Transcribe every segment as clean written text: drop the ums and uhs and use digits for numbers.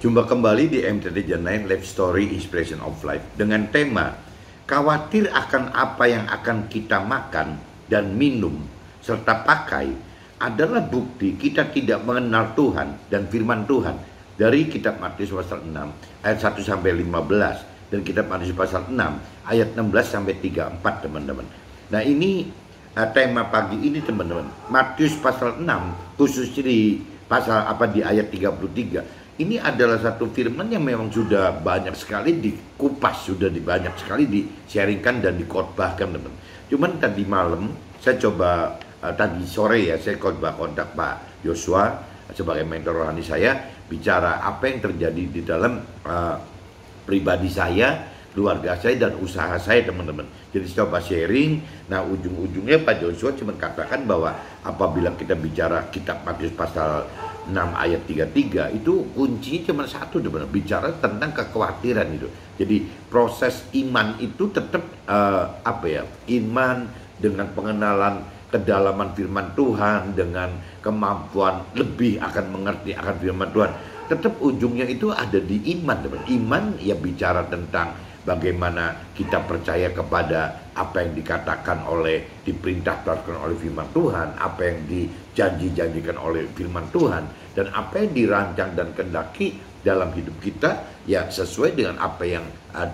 Jumpa kembali di MTD Jan9 Life Story Inspiration of Life dengan tema khawatir akan apa yang akan kita makan dan minum serta pakai adalah bukti kita tidak mengenal Tuhan dan firman Tuhan dari kitab Matius pasal 6 ayat 1 sampai 15 dan kitab Matius pasal 6 ayat 16 sampai 34 teman-teman. Nah, ini tema pagi ini teman-teman. Matius pasal 6 khususnya di pasal di ayat 33. Ini adalah satu firman yang memang sudah banyak sekali dikupas, sudah banyak sekali di-sharingkan dan dikhotbahkan teman. Cuman tadi malam saya coba tadi sore ya saya kontak Pak Yosua sebagai mentor rohani saya, bicara apa yang terjadi di dalam pribadi saya, keluarga saya dan usaha saya teman-teman. Jadi coba sharing. Nah, ujung-ujungnya Pak Yosua cuma katakan bahwa apabila kita bicara kitab Matius pasal 6 ayat 33 itu kuncinya cuma satu teman-teman, bicara tentang kekhawatiran itu. Jadi proses iman itu tetap iman dengan pengenalan kedalaman firman Tuhan, dengan kemampuan lebih akan mengerti akan firman Tuhan. Tetap ujungnya itu ada di iman teman. Iman ya bicara tentang bagaimana kita percaya kepada apa yang dikatakan diperintahkan oleh firman Tuhan, apa yang dijanjikan oleh firman Tuhan, dan apa yang dirancang dan kehendaki dalam hidup kita ya sesuai dengan apa yang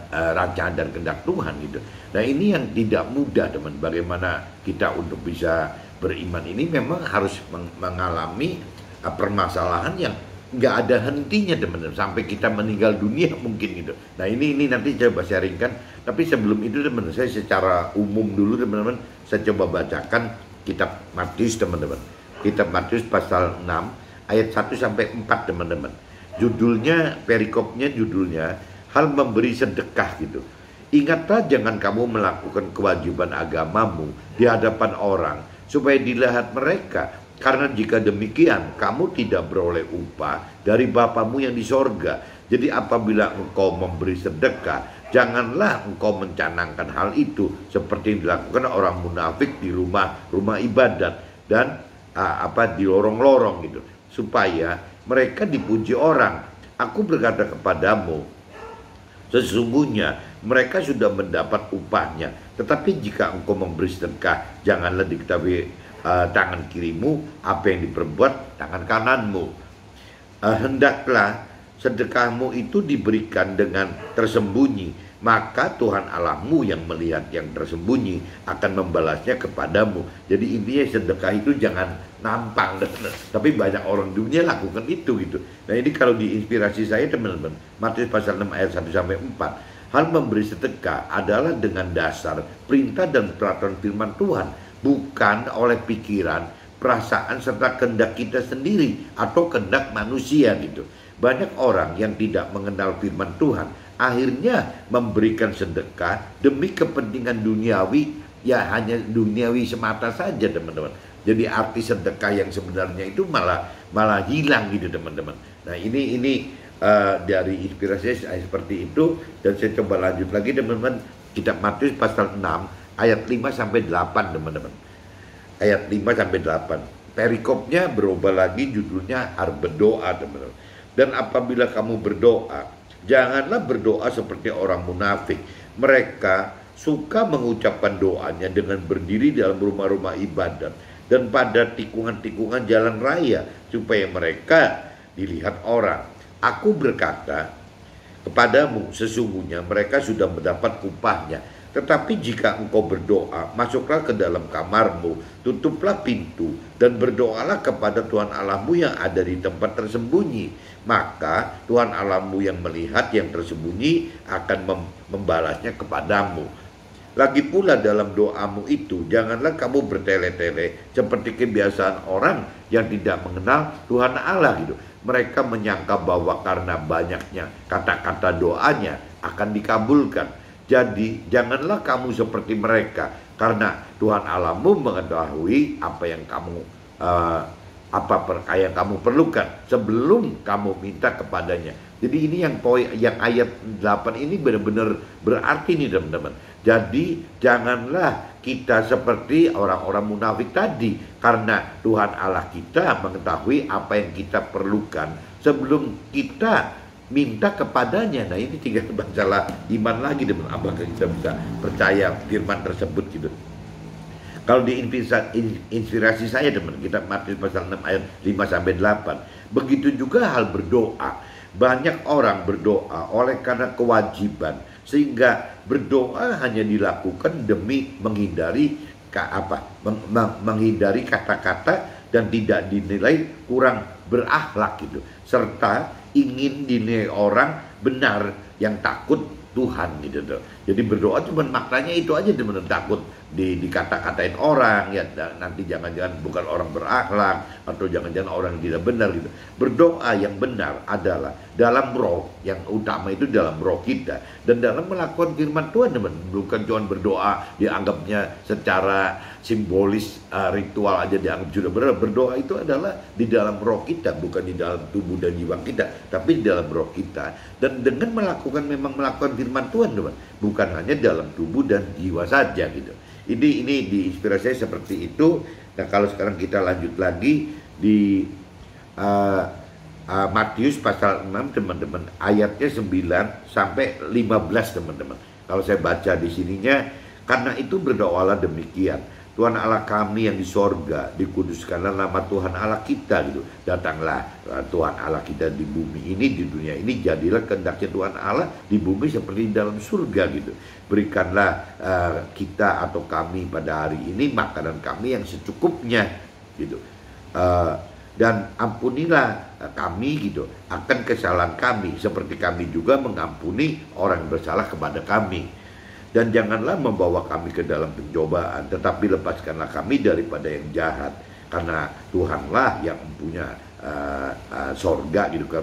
rancangan dan kehendak Tuhan gitu. Nah, ini yang tidak mudah teman. Bagaimana kita untuk bisa beriman ini memang harus mengalami permasalahan yang nggak ada hentinya teman-teman sampai kita meninggal dunia mungkin gitu. Nah, ini nanti coba sharingkan. Tapi sebelum itu teman-teman, saya secara umum dulu teman-teman, saya coba bacakan kitab Matius teman-teman. Kitab Matius pasal 6 ayat 1 sampai 4 teman-teman. Perikopnya judulnya hal memberi sedekah gitu. Ingatlah jangan kamu melakukan kewajiban agamamu di hadapan orang supaya dilihat mereka. Karena jika demikian, kamu tidak beroleh upah dari Bapamu yang di sorga. Jadi apabila engkau memberi sedekah, janganlah engkau mencanangkan hal itu seperti yang dilakukan orang munafik di rumah ibadat dan di lorong-lorong gitu, supaya mereka dipuji orang. Aku berkata kepadamu, sesungguhnya mereka sudah mendapat upahnya. Tetapi jika engkau memberi sedekah, janganlah diketahui tangan kirimu apa yang diperbuat tangan kananmu. Hendaklah sedekahmu itu diberikan dengan tersembunyi, maka Tuhan Allahmu yang melihat yang tersembunyi akan membalasnya kepadamu. Jadi intinya sedekah itu jangan nampang, tapi banyak orang dunia lakukan itu gitu. Nah, ini kalau diinspirasi saya teman-teman, Matius pasal 6 ayat 1 sampai 4, hal memberi sedekah adalah dengan dasar perintah dan peraturan firman Tuhan, bukan oleh pikiran, perasaan serta kehendak kita sendiri atau kehendak manusia gitu. Banyak orang yang tidak mengenal firman Tuhan akhirnya memberikan sedekah demi kepentingan duniawi, ya hanya duniawi semata saja teman-teman. Jadi arti sedekah yang sebenarnya itu malah hilang gitu teman-teman. Nah, ini dari inspirasi saya seperti itu, dan saya coba lanjut lagi teman-teman, kitab Matius pasal 6 ayat 5 sampai 8 teman-teman. Ayat 5 sampai 8. Perikopnya berubah lagi, judulnya harus berdoa teman-teman. Dan apabila kamu berdoa, janganlah berdoa seperti orang munafik. Mereka suka mengucapkan doanya dengan berdiri dalam rumah-rumah ibadat dan pada tikungan-tikungan jalan raya supaya mereka dilihat orang. Aku berkata kepadamu, sesungguhnya mereka sudah mendapat upahnya. Tetapi jika engkau berdoa, masuklah ke dalam kamarmu, tutuplah pintu, dan berdoalah kepada Tuhan Allahmu yang ada di tempat tersembunyi. Maka Tuhan Allahmu yang melihat yang tersembunyi akan membalasnya kepadamu. Lagi pula dalam doamu itu, janganlah kamu bertele-tele seperti kebiasaan orang yang tidak mengenal Tuhan Allah gitu. Mereka menyangka bahwa karena banyaknya kata-kata doanya akan dikabulkan. Jadi janganlah kamu seperti mereka, karena Tuhan Allahmu mengetahui apa yang kamu perlukan sebelum kamu minta kepadanya. Jadi ini yang ayat 8 ini benar-benar berarti nih teman-teman. Jadi janganlah kita seperti orang-orang munafik tadi, karena Tuhan Allah kita mengetahui apa yang kita perlukan sebelum kita minta kepadanya. Nah ini tinggal masalah iman lagi, teman. Apakah kita bisa percaya firman tersebut gitu. Kalau di inspirasi saya, teman, kita Matius pasal 6 ayat 5 sampai 8. Begitu juga hal berdoa. Banyak orang berdoa oleh karena kewajiban, sehingga berdoa hanya dilakukan demi menghindari menghindari kata-kata dan tidak dinilai kurang berakhlak gitu, serta ingin dinilai orang benar yang takut Tuhan gitu tuh. Jadi berdoa cuma maknanya itu aja, teman, takut dikata-katain orang ya, nanti jangan-jangan bukan orang berakhlak atau jangan-jangan orang yang tidak benar gitu. Berdoa yang benar adalah dalam roh, yang utama itu dalam roh kita dan dalam melakukan firman Tuhan, teman. Bukan cuma berdoa dianggapnya secara simbolis, ritual aja dianggap sudah benar. Berdoa itu adalah di dalam roh kita, bukan di dalam tubuh dan jiwa kita, tapi di dalam roh kita. Dan dengan melakukan firman Tuhan, teman, bukan hanya dalam tubuh dan jiwa saja gitu. Ini diinspirasi saya seperti itu. Nah kalau sekarang kita lanjut lagi di Matius pasal 6, teman-teman, ayatnya 9 sampai 15, teman-teman. Kalau saya baca di sininya, karena itu berdoalah demikian. Tuhan Allah kami yang di sorga, dikuduskanlah nama Tuhan Allah kita gitu. Datanglah Tuhan Allah kita di bumi ini, di dunia ini, jadilah kehendaknya Tuhan Allah di bumi seperti di dalam surga gitu. Berikanlah kita atau kami pada hari ini makanan kami yang secukupnya gitu. Dan ampunilah kami gitu akan kesalahan kami, seperti kami juga mengampuni orang yang bersalah kepada kami. Dan janganlah membawa kami ke dalam pencobaan, tetapi lepaskanlah kami daripada yang jahat. Karena Tuhanlah yang punya sorga gitu kan,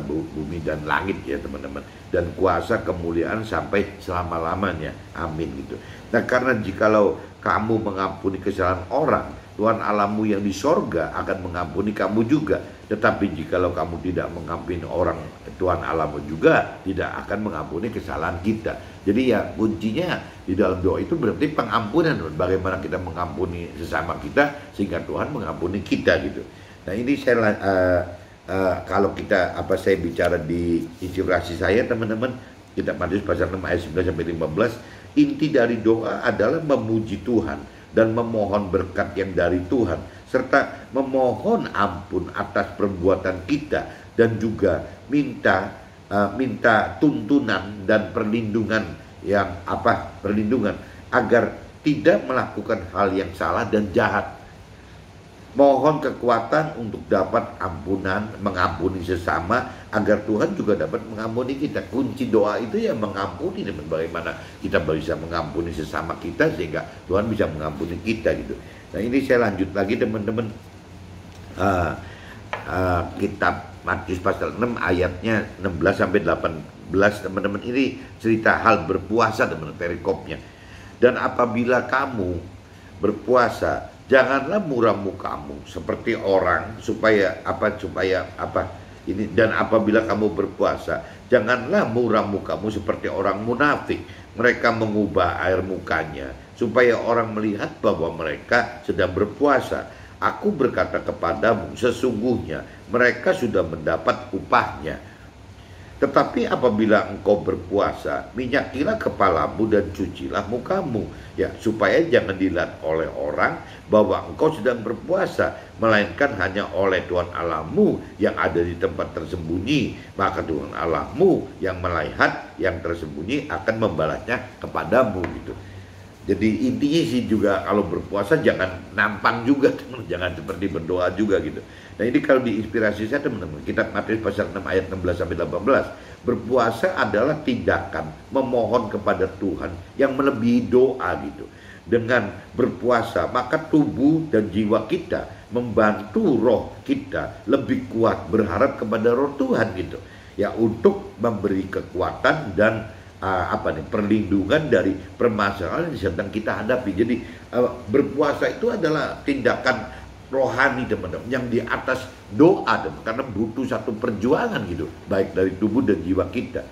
bumi dan langit ya teman-teman, dan kuasa kemuliaan sampai selama-lamanya. Amin gitu. Nah karena jikalau kamu mengampuni kesalahan orang, Tuhan Allahmu yang di sorga akan mengampuni kamu juga. Tetapi jikalau kamu tidak mengampuni orang, Tuhan Allahmu juga tidak akan mengampuni kesalahan kita. Jadi ya kuncinya di dalam doa itu berarti pengampunan. Bagaimana kita mengampuni sesama kita sehingga Tuhan mengampuni kita gitu. Nah ini saya kalau kita saya bicara di inspirasi saya, teman-teman, kitab Matius pasal 6 ayat 9 sampai 15, inti dari doa adalah memuji Tuhan dan memohon berkat yang dari Tuhan, serta memohon ampun atas perbuatan kita, dan juga minta tuntunan dan perlindungan agar tidak melakukan hal yang salah dan jahat. Mohon kekuatan untuk dapat mengampuni sesama, agar Tuhan juga dapat mengampuni kita. Kunci doa itu ya mengampuni, dan bagaimana kita bisa mengampuni sesama kita sehingga Tuhan bisa mengampuni kita gitu. Nah ini saya lanjut lagi, teman-teman, kitab Matius pasal 6 ayatnya 16 sampai 18, teman-teman. Ini cerita hal berpuasa, teman-teman, perikopnya. Dan apabila kamu berpuasa, janganlah muram mukamu seperti orang dan apabila kamu berpuasa, janganlah muram mukamu seperti orang munafik. Mereka mengubah air mukanya supaya orang melihat bahwa mereka sedang berpuasa. Aku berkata kepadamu, sesungguhnya mereka sudah mendapat upahnya. Tetapi apabila engkau berpuasa, minyakilah kepalamu dan cucilah mukamu, ya, supaya jangan dilihat oleh orang bahwa engkau sedang berpuasa, melainkan hanya oleh Tuhan Allahmu yang ada di tempat tersembunyi. Maka Tuhan Allahmu yang melihat yang tersembunyi akan membalasnya kepadamu gitu. Jadi intinya sih juga kalau berpuasa jangan nampang juga, teman, jangan seperti berdoa juga gitu. Nah ini kalau diinspirasi saya, teman-teman, kitab Matius pasal 6 ayat 16 sampai 18, berpuasa adalah tindakan memohon kepada Tuhan yang melebihi doa gitu. Dengan berpuasa maka tubuh dan jiwa kita membantu roh kita lebih kuat berharap kepada roh Tuhan gitu. Ya, untuk memberi kekuatan dan perlindungan dari permasalahan yang sedang kita hadapi. Jadi berpuasa itu adalah tindakan rohani, teman-teman, yang di atas doa, teman, karena butuh satu perjuangan gitu, baik dari tubuh dan jiwa kita.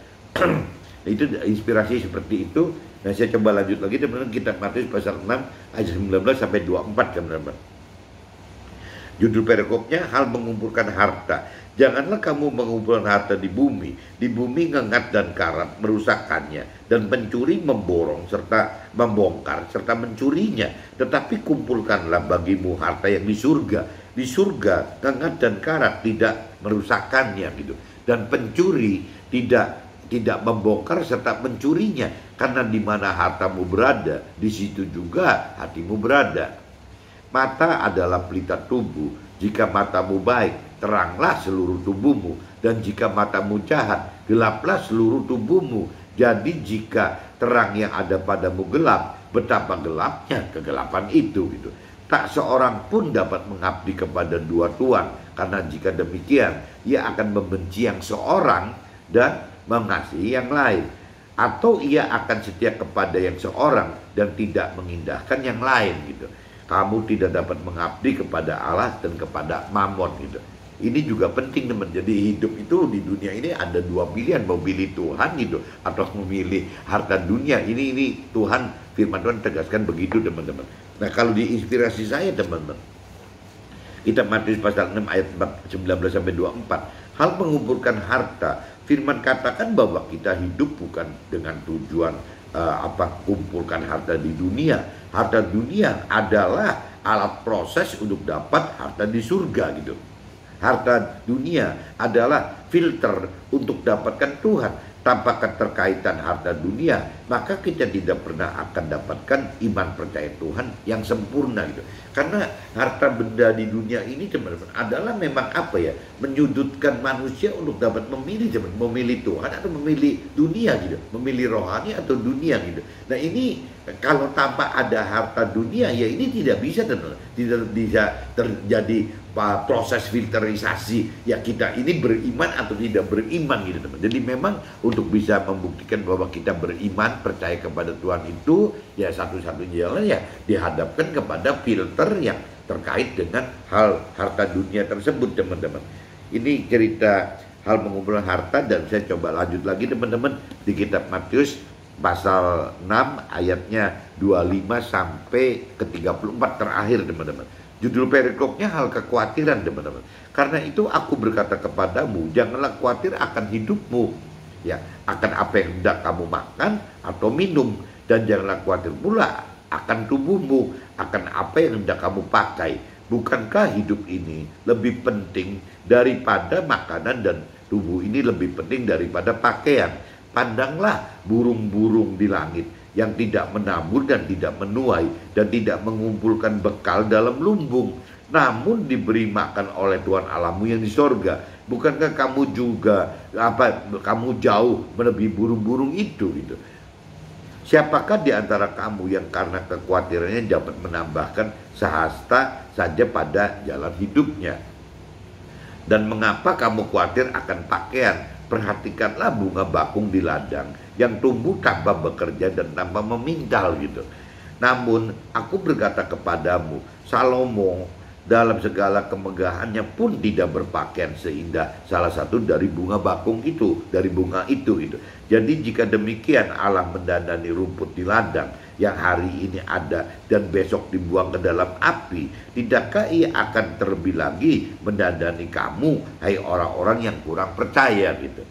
Itu inspirasi seperti itu. Nah saya coba lanjut lagi, teman-teman, kitab Matius pasal 6 ayat 19 sampai 24, teman-teman. Judul perikopnya hal mengumpulkan harta. Janganlah kamu mengumpulkan harta di bumi ngengat dan karat merusakkannya, dan pencuri memborong serta membongkar serta mencurinya. Tetapi kumpulkanlah bagimu harta yang di surga. Di surga ngengat dan karat tidak merusakkannya gitu, dan pencuri tidak membongkar serta mencurinya. Karena di mana hartamu berada, di situ juga hatimu berada. Mata adalah pelita tubuh. Jika matamu baik, teranglah seluruh tubuhmu. Dan jika matamu jahat, gelaplah seluruh tubuhmu. Jadi jika terang yang ada padamu gelap, betapa gelapnya kegelapan itu gitu. Tak seorang pun dapat mengabdi kepada dua tuan, karena jika demikian, ia akan membenci yang seorang dan mengasihi yang lain. Atau ia akan setia kepada yang seorang dan tidak mengindahkan yang lain gitu. Kamu tidak dapat mengabdi kepada Allah dan kepada Mammon gitu. Ini juga penting teman. Jadi hidup itu di dunia ini ada dua pilihan, mau pilih Tuhan gitu atau memilih harta dunia. Ini Tuhan, firman Tuhan tegaskan begitu teman-teman. Nah, kalau di inspirasi saya teman-teman, kitab Matius pasal 6 ayat 19 sampai 24, hal mengumpulkan harta, firman katakan bahwa kita hidup bukan dengan tujuan kumpulkan harta di dunia. Harta dunia adalah alat proses untuk dapat harta di surga gitu. Harta dunia adalah filter untuk dapatkan Tuhan. Tanpa keterkaitan harta dunia, maka kita tidak pernah akan dapatkan iman percaya Tuhan yang sempurna gitu. Karena harta benda di dunia ini teman-teman adalah memang menyudutkan manusia untuk dapat memilih memilih Tuhan atau memilih dunia gitu, memilih rohani atau dunia gitu. Nah ini kalau tanpa ada harta dunia ya ini tidak bisa teman-teman, tidak bisa terjadi proses filterisasi ya kita ini beriman atau tidak beriman gitu teman. Jadi memang untuk bisa membuktikan bahwa kita beriman percaya kepada Tuhan itu ya satu-satunya jalan ya dihadapkan kepada filter yang terkait dengan hal harta dunia tersebut teman-teman. Ini cerita hal mengumpulkan harta dan saya coba lanjut lagi teman-teman di kitab Matius pasal 6 ayatnya 25 sampai ke 34 terakhir teman-teman. Judul perikopnya hal kekhawatiran teman-teman. Karena itu aku berkata kepadamu, janganlah khawatir akan hidupmu, ya, akan apa yang hendak kamu makan atau minum, dan janganlah khawatir pula akan tubuhmu, akan apa yang hendak kamu pakai. Bukankah hidup ini lebih penting daripada makanan dan tubuh ini lebih penting daripada pakaian? Pandanglah burung-burung di langit yang tidak menabur dan tidak menuai dan tidak mengumpulkan bekal dalam lumbung, namun diberi makan oleh Tuhan Allahmu yang di sorga. Bukankah kamu juga kamu jauh melebihi burung-burung itu gitu? Siapakah di antara kamu yang karena kekhawatirannya dapat menambahkan sehasta saja pada jalan hidupnya? Dan mengapa kamu khawatir akan pakaian? Perhatikanlah bunga bakung di ladang yang tumbuh tanpa bekerja dan tanpa memintal gitu. Namun aku berkata kepadamu, Salomo dalam segala kemegahannya pun tidak berpakaian seindah salah satu dari bunga bakung itu, dari bunga itu gitu. Jadi jika demikian Allah mendandani rumput di ladang yang hari ini ada dan besok dibuang ke dalam api, tidakkah ia akan terlebih lagi mendandani kamu, hai orang-orang yang kurang percaya gitu.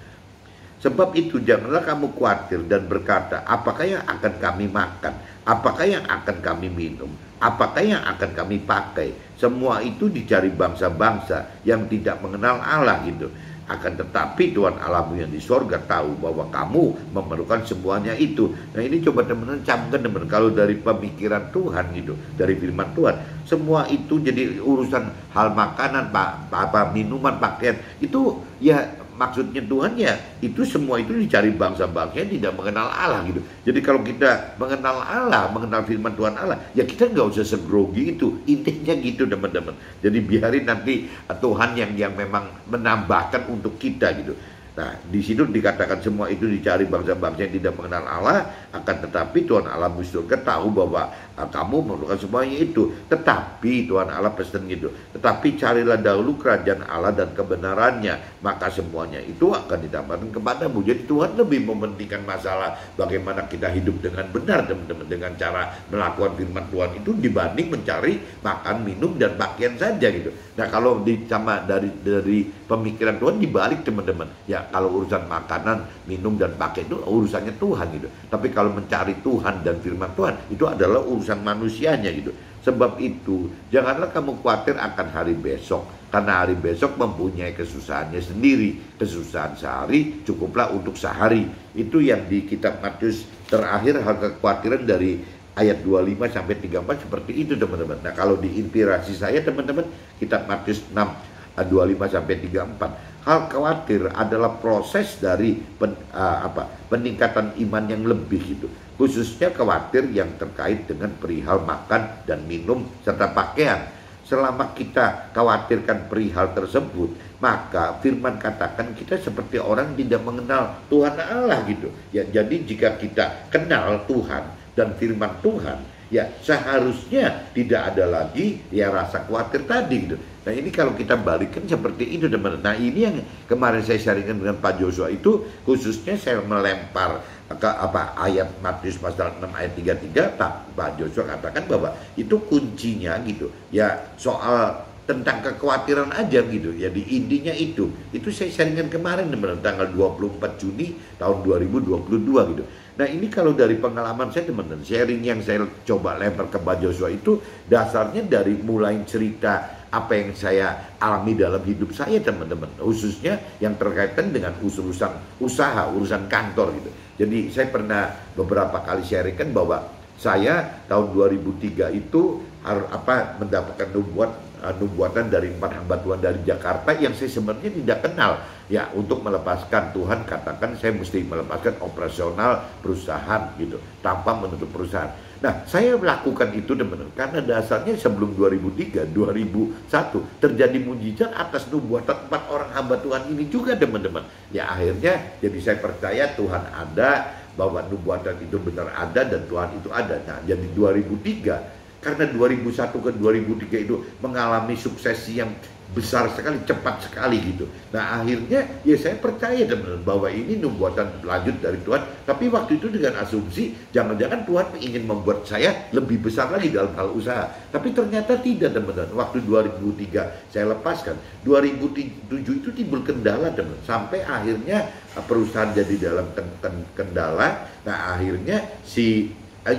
Sebab itu janganlah kamu khawatir dan berkata, apakah yang akan kami makan, apakah yang akan kami minum, apakah yang akan kami pakai. Semua itu dicari bangsa-bangsa yang tidak mengenal Allah gitu. Akan tetapi Tuhan Allahmu yang di sorga tahu bahwa kamu memerlukan semuanya itu. Nah ini coba teman-teman camkan teman-teman, kalau dari pemikiran Tuhan gitu, dari firman Tuhan, semua itu jadi urusan hal makanan, minuman, pakaian itu ya maksudnya Tuhan ya itu semua itu dicari bangsa-bangsa yang tidak mengenal Allah gitu. Jadi kalau kita mengenal Allah, mengenal firman Tuhan Allah, ya kita nggak usah segrogi itu. Intinya gitu teman-teman. Jadi biarin nanti Tuhan yang memang menambahkan untuk kita gitu. Nah, di situ dikatakan semua itu dicari bangsa-bangsa yang tidak mengenal Allah, akan tetapi Tuhan Allah di surga tahu bahwa kamu memerlukan semuanya itu. Tetapi Tuhan Allah pesan gitu. Tetapi carilah dahulu kerajaan Allah dan kebenarannya, maka semuanya itu akan ditambahkan kepadamu. Jadi Tuhan lebih mementingkan masalah bagaimana kita hidup dengan benar teman-teman, dengan cara melakukan firman Tuhan itu dibanding mencari makan, minum dan pakaian saja gitu. Nah kalau sama dari pemikiran Tuhan dibalik teman-teman. Ya kalau urusan makanan, minum dan pakai itu urusannya Tuhan gitu. Tapi kalau mencari Tuhan dan firman Tuhan itu adalah urusan manusianya gitu. Sebab itu janganlah kamu khawatir akan hari besok, karena hari besok mempunyai kesusahannya sendiri. Kesusahan sehari cukuplah untuk sehari. Itu yang di kitab Matius terakhir, hal kekhawatiran dari ayat 25 sampai 34 seperti itu teman-teman. Nah kalau di inspirasi saya teman-teman, kitab Matius 6 25 sampai 34, hal khawatir adalah proses dari peningkatan iman yang lebih gitu. Khususnya khawatir yang terkait dengan perihal makan dan minum serta pakaian. Selama kita khawatirkan perihal tersebut, maka firman katakan kita seperti orang tidak mengenal Tuhan Allah gitu. Ya, jadi jika kita kenal Tuhan dan firman Tuhan, ya seharusnya tidak ada lagi ya rasa khawatir tadi gitu. Nah ini kalau kita balikkan seperti itu teman-teman. Nah ini yang kemarin saya sharingkan dengan Pak Joshua itu, khususnya saya melempar ke ayat Matius pasal 6 ayat 33, Pak Joshua katakan bahwa itu kuncinya gitu. Ya soal tentang kekhawatiran aja gitu ya, di intinya itu saya sharingkan kemarin teman-teman, tanggal 24 Juni tahun 2022 gitu. Nah ini kalau dari pengalaman saya teman-teman, sharing yang saya coba lempar ke Pak Joshua itu dasarnya dari mulai cerita apa yang saya alami dalam hidup saya teman-teman, khususnya yang terkaitan dengan urusan usaha, urusan kantor gitu. Jadi saya pernah beberapa kali sharingkan bahwa saya tahun 2003 itu mendapatkan nubuatan dari 4 hamba Tuhan dari Jakarta yang saya sebenarnya tidak kenal. Ya untuk melepaskan, Tuhan katakan saya mesti melepaskan operasional perusahaan gitu tanpa menutup perusahaan. Nah saya melakukan itu teman-teman karena dasarnya sebelum 2003, 2001 terjadi mujizat atas nubuatan 4 orang hamba Tuhan ini juga teman-teman. Ya akhirnya jadi saya percaya Tuhan ada, bahwa nubuatan itu benar ada dan Tuhan itu ada. Nah jadi 2003, karena 2001 ke 2003 itu mengalami suksesi yang besar sekali, cepat sekali gitu. Nah akhirnya ya saya percaya teman-teman bahwa ini nubuatan lanjut dari Tuhan. Tapi waktu itu dengan asumsi jangan-jangan Tuhan ingin membuat saya lebih besar lagi dalam hal usaha. Tapi ternyata tidak teman-teman. Waktu 2003 saya lepaskan, 2007 itu timbul kendala teman-teman. Sampai akhirnya perusahaan jadi dalam kendala. Nah akhirnya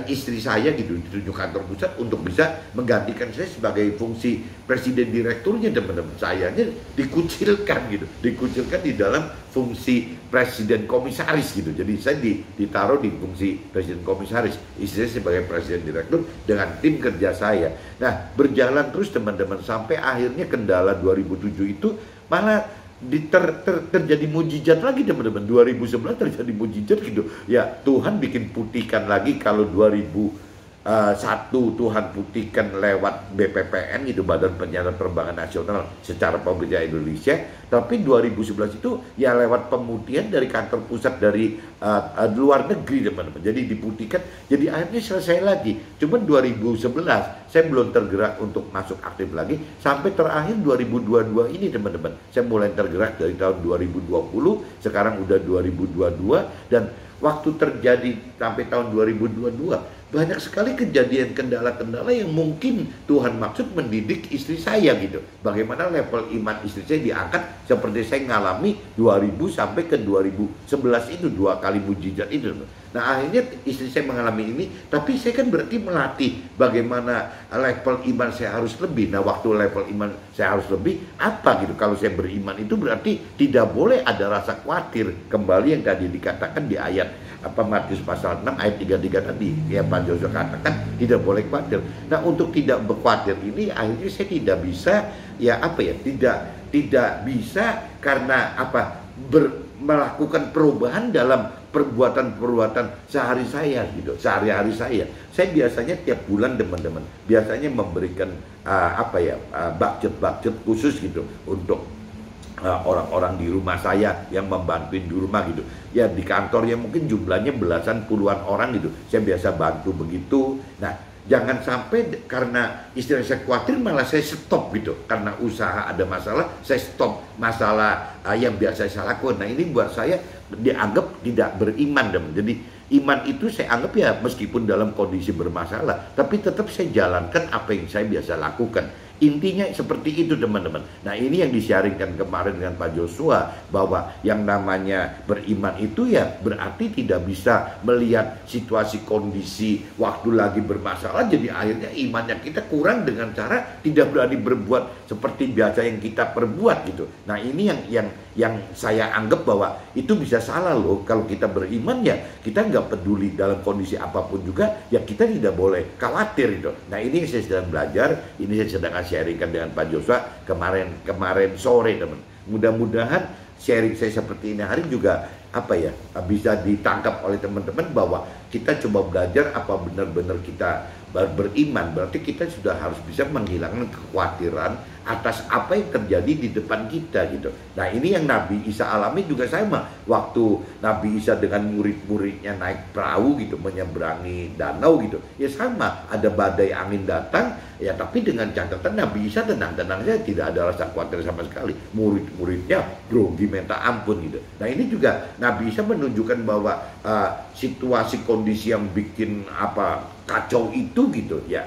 istri saya gitu ditunjuk kantor pusat untuk bisa menggantikan saya sebagai fungsi presiden direkturnya teman-teman. Sayanya dikucilkan gitu, dikucilkan di dalam fungsi presiden komisaris gitu. Jadi saya ditaruh di fungsi presiden komisaris, istri saya sebagai presiden direktur dengan tim kerja saya. Nah berjalan terus teman-teman sampai akhirnya kendala 2007 itu malah terjadi mujizat lagi teman-teman. 2011 terjadi mujizat gitu ya, Tuhan bikin putihkan lagi. Kalau 2001 Tuhan putihkan lewat BPPN itu, Badan Penyiaran Penerbangan Nasional secara pemerintah Indonesia. Tapi 2011 itu ya lewat pemutihan dari kantor pusat dari luar negeri teman-teman. Jadi diputihkan, jadi akhirnya selesai lagi. Cuman 2011 saya belum tergerak untuk masuk aktif lagi sampai terakhir 2022 ini teman-teman. Saya mulai tergerak dari tahun 2020, sekarang udah 2022, dan waktu terjadi sampai tahun 2022 banyak sekali kejadian kendala-kendala yang mungkin Tuhan maksud mendidik istri saya gitu. Bagaimana level iman istri saya diangkat seperti saya ngalami 2000 sampai ke 2011 itu, 2 kali mujizat itu. Nah akhirnya istri saya mengalami ini, tapi saya kan berarti melatih bagaimana level iman saya harus lebih. Nah waktu level iman saya harus lebih apa gitu, kalau saya beriman itu berarti tidak boleh ada rasa khawatir. Kembali yang tadi dikatakan di ayat Matius pasal 6 ayat 33 tadi ya, Pak Joshua katakan tidak boleh khawatir. Nah untuk tidak berkhawatir ini akhirnya saya tidak bisa tidak bisa karena melakukan perubahan dalam perbuatan-perbuatan sehari-hari saya. Saya biasanya tiap bulan teman-teman biasanya memberikan budget khusus gitu untuk orang-orang di rumah saya yang membantuin di rumah gitu. Ya di kantor ya mungkin jumlahnya belasan puluhan orang gitu. Saya biasa bantu begitu. Nah, jangan sampai karena istilah saya khawatir malah saya stop gitu. Karena usaha ada masalah, saya stop masalah yang biasa saya lakukan. Nah, ini buat saya dianggap tidak beriman teman. Jadi iman itu saya anggap ya meskipun dalam kondisi bermasalah, tapi tetap saya jalankan apa yang saya biasa lakukan. Intinya seperti itu teman-teman. Nah ini yang disiaringkan kemarin dengan Pak Joshua, bahwa yang namanya beriman itu ya berarti tidak bisa melihat situasi kondisi waktu lagi bermasalah, jadi akhirnya imannya kita kurang dengan cara tidak berani berbuat seperti biasa yang kita perbuat gitu. Nah ini yang saya anggap bahwa itu bisa salah loh. Kalau kita beriman ya kita nggak peduli dalam kondisi apapun juga, ya kita tidak boleh khawatir gitu. Nah ini yang saya sedang belajar, ini saya sedang sharingkan dengan Pak Joshua kemarin sore teman. Mudah-mudahan sharing saya seperti ini hari juga bisa ditangkap oleh teman-teman bahwa kita coba belajar apa benar-benar kita beriman. Berarti kita sudah harus bisa menghilangkan kekhawatiran atas apa yang terjadi di depan kita gitu. Nah ini yang Nabi Isa alami juga sama. Waktu Nabi Isa dengan murid-muridnya naik perahu gitu, menyeberangi danau gitu, ya sama, ada badai angin datang ya, tapi dengan catatan Nabi Isa tenang-tenang saja, tidak ada rasa khawatir sama sekali. Murid-muridnya grogi minta ampun gitu. Nah ini juga Nabi Isa menunjukkan bahwa situasi kondisi yang bikin kacau itu gitu ya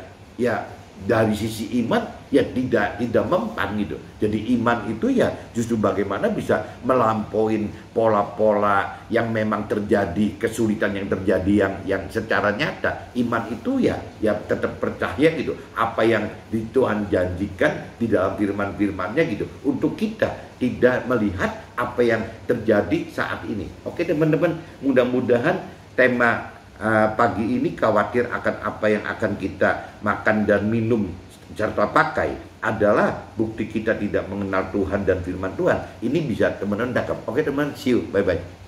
dari sisi iman ya tidak mempan gitu. Jadi iman itu ya justru bagaimana bisa melampaui pola-pola yang memang terjadi, kesulitan yang terjadi yang secara nyata. Iman itu ya tetap percaya gitu apa yang di Tuhan janjikan di dalam firman-firmannya gitu, untuk kita tidak melihat apa yang terjadi saat ini. Oke teman-teman, mudah-mudahan tema pagi ini khawatir akan apa yang akan kita makan dan minum serta pakai adalah bukti kita tidak mengenal Tuhan dan firman Tuhan. Ini bisa teman-teman tangkap. Oke teman, see you, bye-bye.